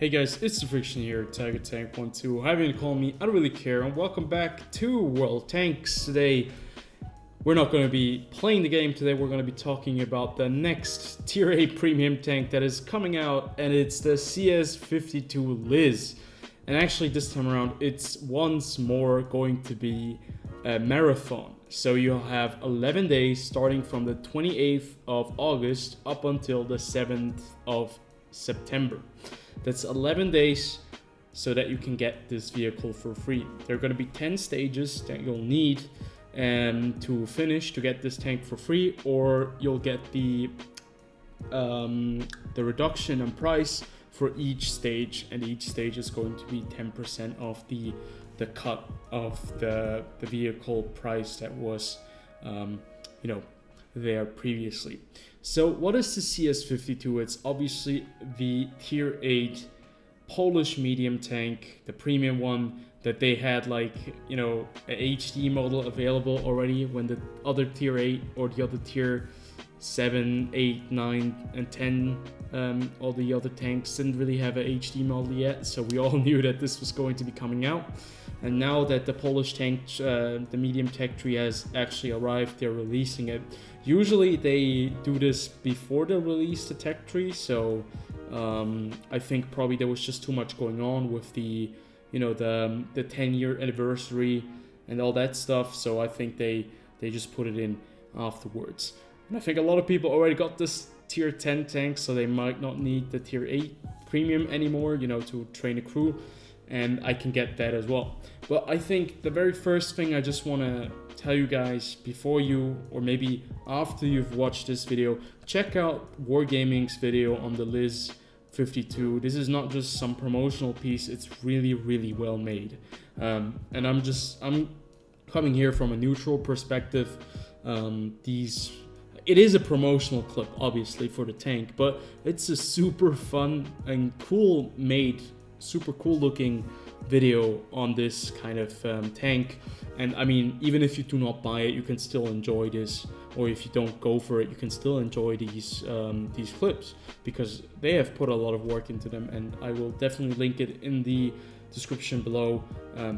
Hey guys, it's TheFrXion here, Tiger Tank 12. However you call me, I don't really care, and welcome back to World Tanks. Today, we're not going to be playing the game today, we're going to be talking about the next Tier 8 premium tank that is coming out, and it's the CS-52 LIS. And actually this time around, it's once more going to be a marathon. So you'll have 11 days starting from the 28th of August up until the 7th of September. That's 11 days so that you can get this vehicle for free. There are going to be 10 stages that you'll need to finish to get this tank for free, or you'll get the reduction in price for each stage, and each stage is going to be 10% off the cut of the vehicle price that was there previously. So what is the CS-52? It's obviously the Tier 8 Polish medium tank, the premium one that they had a HD model available already when the other Tier 8 or the other Tier 7, 8, 9 and 10, all the other tanks didn't really have an HD model yet, so we all knew that this was going to be coming out. And now that the Polish tank, the medium tech tree has actually arrived, they're releasing it. Usually they do this before they release the tech tree, so I think probably there was just too much going on with the 10-year anniversary and all that stuff, so I think they just put it in afterwards. And I think a lot of people already got this Tier 10 tank, so they might not need the Tier 8 premium anymore, to train a crew. And I can get that as well. But I think the very first thing I just want to tell you guys before you, or maybe after you've watched this video, check out Wargaming's video on the LIS 52. This is not just some promotional piece, it's really, really well made. And I'm coming here from a neutral perspective. It is a promotional clip, obviously, for the tank, but it's a super fun and cool made, super cool looking video on this kind of tank. And I mean, even if you do not buy it, you can still enjoy this, or if you don't go for it, you can still enjoy these clips, because they have put a lot of work into them, and I will definitely link it in the description below.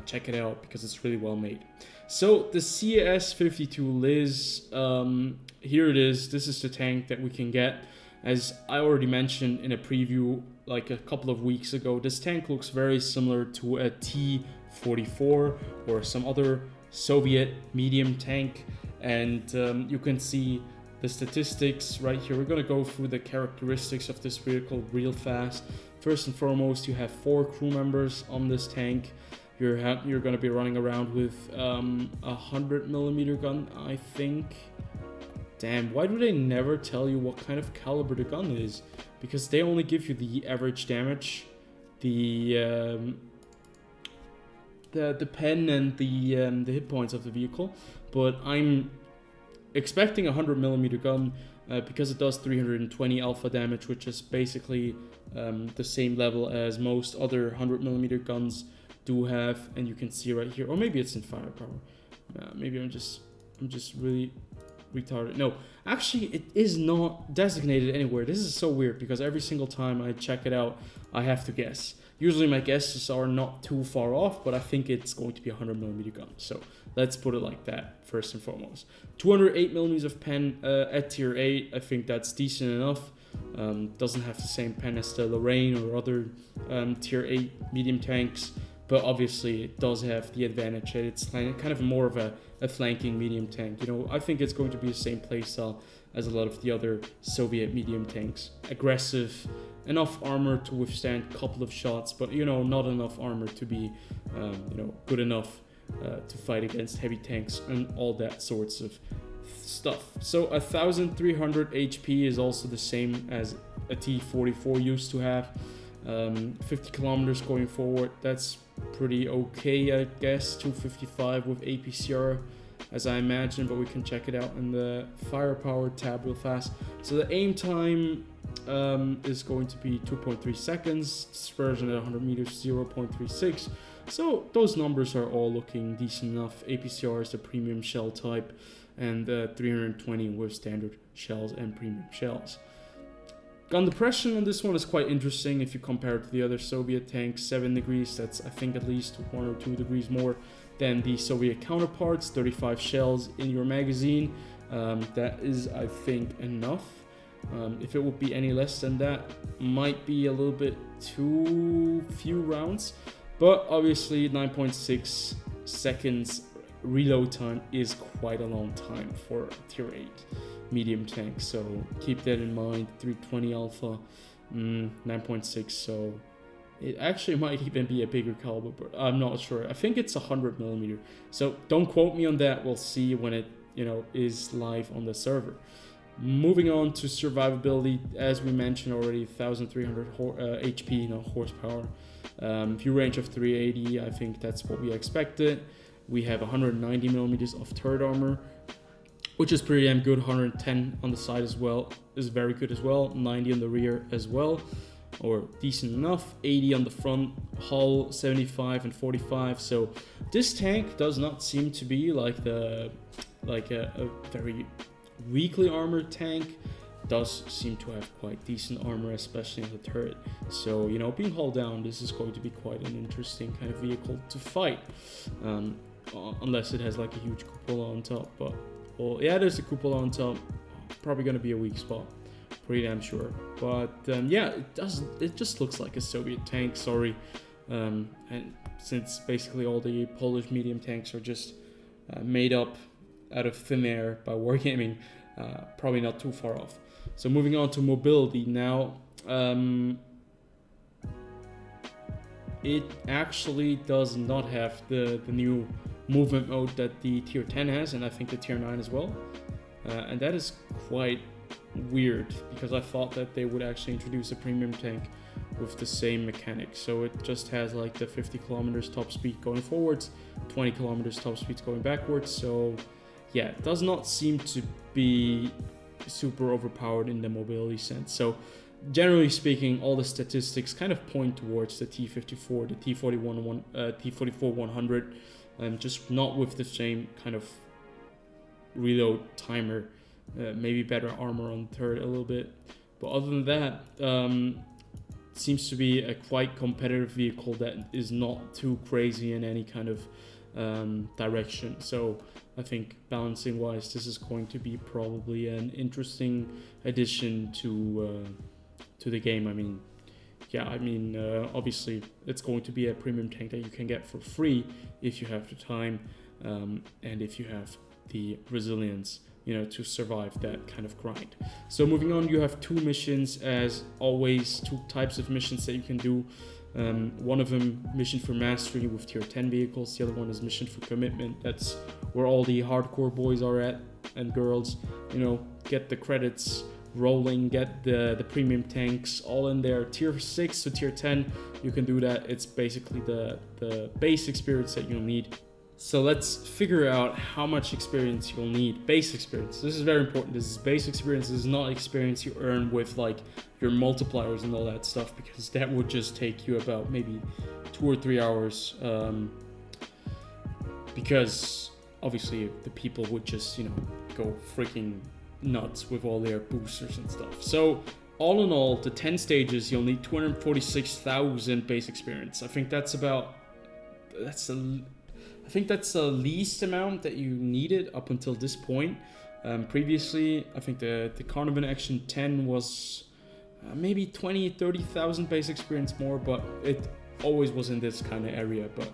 Check it out because it's really well made. So the CS-52 LIS, here it is. This is the tank that we can get. As I already mentioned in a preview like a couple of weeks ago, this tank looks very similar to a T-44 or some other Soviet medium tank, and you can see the statistics right here. We're going to go through the characteristics of this vehicle real fast. First and foremost, you have 4 crew members on this tank. You're going to be running around with a 100mm gun, I think. Damn, why do they never tell you what kind of caliber the gun is? Because they only give you the average damage, the pen and the hit points of the vehicle. But I'm expecting a 100mm gun because it does 320 alpha damage, which is basically the same level as most other 100mm guns do have. And you can see right here, or maybe it's in firepower. Maybe I'm just really retarded. No, actually it is not designated anywhere. This is so weird because every single time I check it out, I have to guess. Usually my guesses are not too far off, but I think it's going to be a 100mm gun. So let's put it like that first and foremost. 208mm of pen at Tier 8. I think that's decent enough. Doesn't have the same pen as the Lorraine or other Tier 8 medium tanks, but obviously it does have the advantage that it's kind of more of a flanking medium tank. I think it's going to be the same playstyle as a lot of the other Soviet medium tanks. Aggressive, enough armor to withstand a couple of shots, but not enough armor to be good enough to fight against heavy tanks and all that sorts of stuff. So 1300 HP is also the same as a T-44 used to have. 50 kilometers going forward, that's pretty okay, I guess. 255 with APCR, as I imagine, but we can check it out in the firepower tab real fast. So the aim time is going to be 2.3 seconds, dispersion at 100 meters 0.36. So those numbers are all looking decent enough. APCR is the premium shell type, and 320 with standard shells and premium shells. Gun depression on this one is quite interesting if you compare it to the other Soviet tanks. 7 degrees, that's I think at least 1 or 2 degrees more than the Soviet counterparts. 35 shells in your magazine. That is, I think, enough. If it would be any less than that, might be a little bit too few rounds. But obviously 9.6 seconds reload time is quite a long time for a tier 8 medium tank, so keep that in mind. 320 alpha, 9.6, so it actually might even be a bigger caliber, but I'm not sure. I think it's 100 millimeter, so don't quote me on that. We'll see when it, you know, is live on the server. Moving on to survivability, as we mentioned already, 1300 HP, horsepower, view range of 380. I think that's what we expected. We have 190 millimeters of turret armor, which is pretty damn good. 110 on the side as well is very good as well. 90 on the rear as well, or decent enough. 80 on the front, hull 75 and 45. So this tank does not seem to be like a very weakly armored tank. Does seem to have quite decent armor, especially in the turret. So, you know, being hauled down, this is going to be quite an interesting kind of vehicle to fight, unless it has like a huge cupola on top. But well, yeah, there's a cupola on top. Probably gonna be a weak spot, pretty damn sure. But yeah, it just looks like a Soviet tank. Sorry, and since basically all the Polish medium tanks are just made up out of thin air by Wargaming, probably not too far off. So moving on to mobility now. It actually does not have the new movement mode that the tier 10 has, and I think the tier 9 as well. And that is quite weird, because I thought that they would actually introduce a premium tank with the same mechanics. So it just has like the 50 kilometers top speed going forwards, 20 kilometers top speed going backwards. So yeah, it does not seem to be super overpowered in the mobility sense. So generally speaking, all the statistics kind of point towards the T54, the T44 100, just not with the same kind of reload timer. Maybe better armor on the turret a little bit, but other than that, seems to be a quite competitive vehicle that is not too crazy in any kind of direction. So I think balancing wise, this is going to be probably an interesting addition to the game. I mean, yeah, obviously it's going to be a premium tank that you can get for free if you have the time, and if you have the resilience, you know, to survive that kind of grind. So moving on, you have 2 missions, as always, 2 types of missions that you can do. One of them, mission for mastery with tier 10 vehicles. The other one is mission for commitment. That's where all the hardcore boys are at, and girls, you know, get the credits rolling, get the premium tanks all in there. Tier 6 to tier 10, you can do that. It's basically the base experience that you'll need. So let's figure out how much experience you'll need. Base experience. This is very important. This is base experience. This is not experience you earn with like your multipliers and all that stuff, because that would just take you about maybe 2 or 3 hours. Because obviously the people would just, you know, go freaking nuts with all their boosters and stuff. So all in all, the 10 stages, you'll need 246,000 base experience. I think that's the least amount that you needed up until this point. Previously, I think the Carnival Action 10 was maybe 20-30,000 base experience more, but it always was in this kind of area. But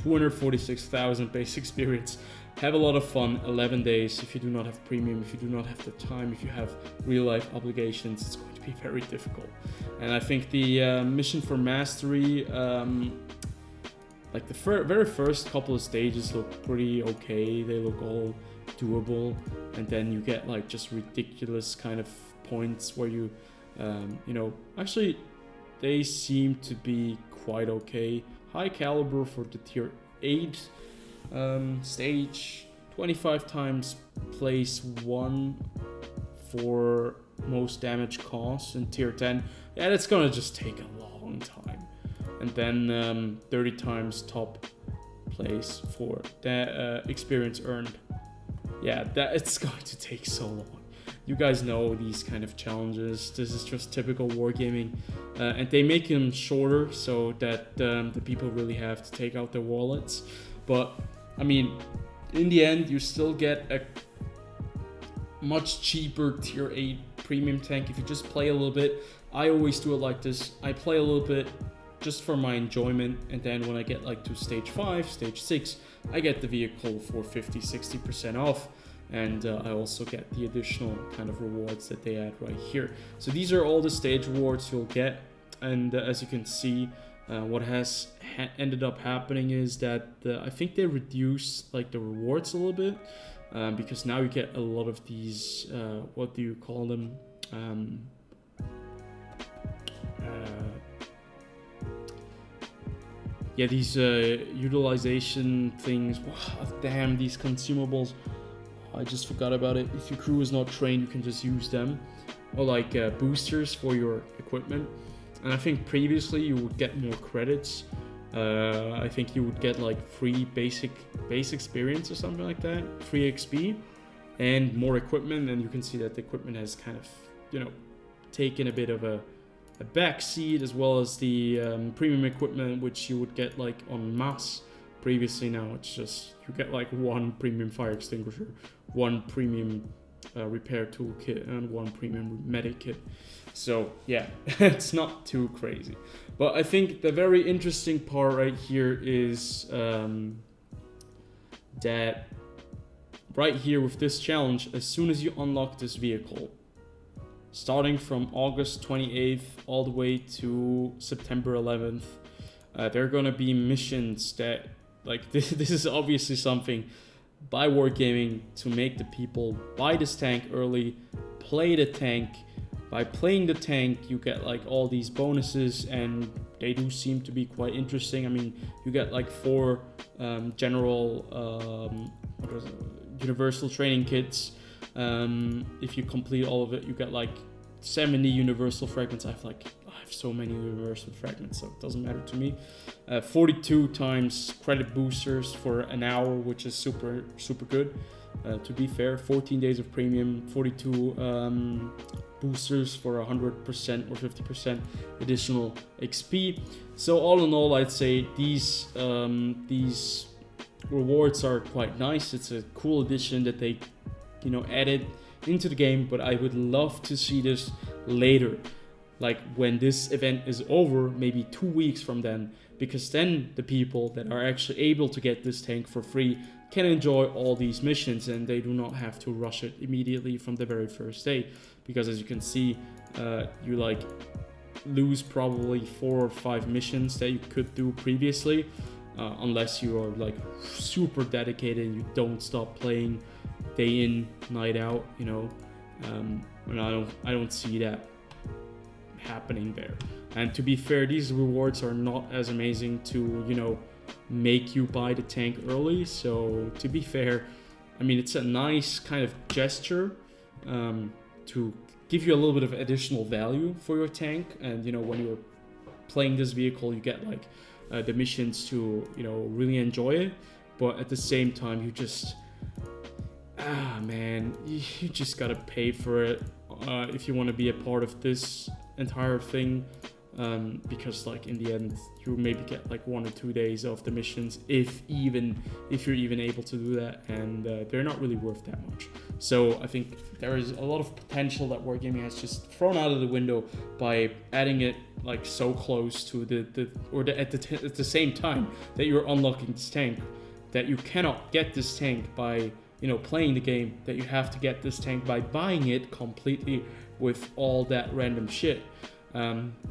246,000 base experience. Have a lot of fun. 11 days. If you do not have premium, if you do not have the time, if you have real life obligations, it's going to be very difficult. And I think the mission for mastery, like the very first couple of stages look pretty okay. They look all doable, and then you get like just ridiculous kind of points where you, you know, actually they seem to be quite okay. High caliber for the tier 8 stage, 25 times place 1 for most damage cost in tier 10. Yeah, that's gonna just take a long time. And then 30 times top place for the experience earned. Yeah, that it's going to take so long. You guys know these kind of challenges. This is just typical wargaming, and they make them shorter so that the people really have to take out their wallets. But I mean, in the end, you still get a much cheaper tier 8 premium tank if you just play a little bit. I always do it like this. I play a little bit just for my enjoyment, and then when I get like to stage 5, stage 6, I get the vehicle for 50-60% off, and I also get the additional kind of rewards that they add right here. So these are all the stage rewards you'll get, and as you can see, what has ended up happening is that I think they reduced like the rewards a little bit, because now you get a lot of these, what do you call them? Yeah, these utilization things. Wow, damn, these consumables. I just forgot about it. If your crew is not trained, you can just use them. Or like boosters for your equipment. And I think previously you would get more credits. I think you would get like free base experience or something like that. Free XP and more equipment. And you can see that the equipment has kind of, you know, taken a bit of a backseat, as well as the premium equipment, which you would get like en masse previously. Now it's just you get like one premium fire extinguisher, one premium repair toolkit, and one premium medic kit. So yeah, it's not too crazy. But I think the very interesting part right here is that right here with this challenge, as soon as you unlock this vehicle, starting from August 28th all the way to September 11th, there are going to be missions that, like, this is obviously something by Wargaming to make the people buy this tank early, play the tank. By playing the tank, you get like all these bonuses, and they do seem to be quite interesting. I mean, you get like 4 general universal training kits. If you complete all of it, you get like 70 universal fragments. I have so many universal fragments, so it doesn't matter to me. 42 times credit boosters for an hour, which is super good. To be fair, 14 days of premium, 42 boosters for 100% or 50% additional XP. So all in all, I'd say these rewards are quite nice. It's a cool addition that they, you know, added into the game, but I would love to see this later, like when this event is over, maybe 2 weeks from then, because then the people that are actually able to get this tank for free can enjoy all these missions, and they do not have to rush it immediately from the very first day, because as you can see, you like lose probably 4 or 5 missions that you could do previously, unless you are like super dedicated and you don't stop playing day in, night out, you know. And I don't see that happening there. And to be fair, these rewards are not as amazing to, you know, make you buy the tank early. So to be fair, I mean, it's a nice kind of gesture to give you a little bit of additional value for your tank. And, you know, when you're playing this vehicle, you get like the missions to, you know, really enjoy it. But at the same time, you just, man, you just gotta pay for it if you want to be a part of this entire thing, because like in the end you maybe get like 1 or 2 days of the missions, if you're even able to do that, and they're not really worth that much. So I think there is a lot of potential that Wargaming has just thrown out of the window by adding it like so close to at the same time that you're unlocking this tank, that you cannot get this tank by, you know, playing the game, that you have to get this tank by buying it completely with all that random shit.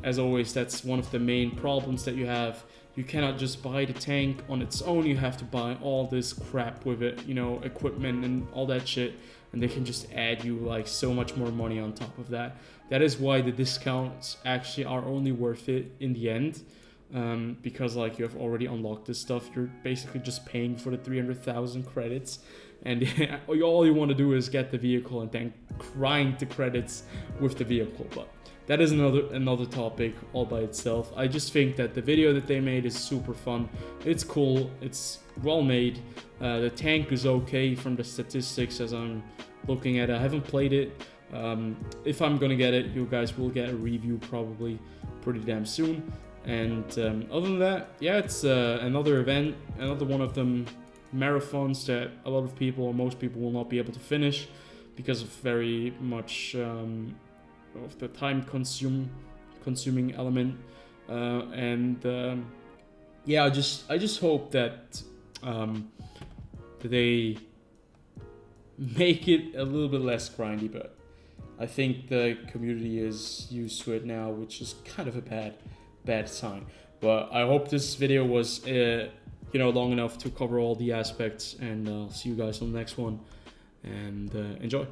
As always, that's one of the main problems that you have. You cannot just buy the tank on its own, you have to buy all this crap with it, you know, equipment and all that shit, and they can just add you like so much more money on top of that. That is why the discounts actually are only worth it in the end. Because like you have already unlocked this stuff, you're basically just paying for the 300,000 credits, and all you want to do is get the vehicle and then grind the credits with the vehicle. But that is another topic all by itself. I just think that the video that they made is super fun. It's cool, it's well made. The tank is okay from the statistics as I'm looking at it. I haven't played it. If I'm gonna get it, you guys will get a review probably pretty damn soon. And other than that, yeah, it's another event, another one of them marathons that a lot of people, or most people, will not be able to finish because of very much of the time consuming element. Yeah, I just hope that they make it a little bit less grindy, but I think the community is used to it now, which is kind of a bad sign. But I hope this video was long enough to cover all the aspects, and I'll see you guys on the next one, and enjoy.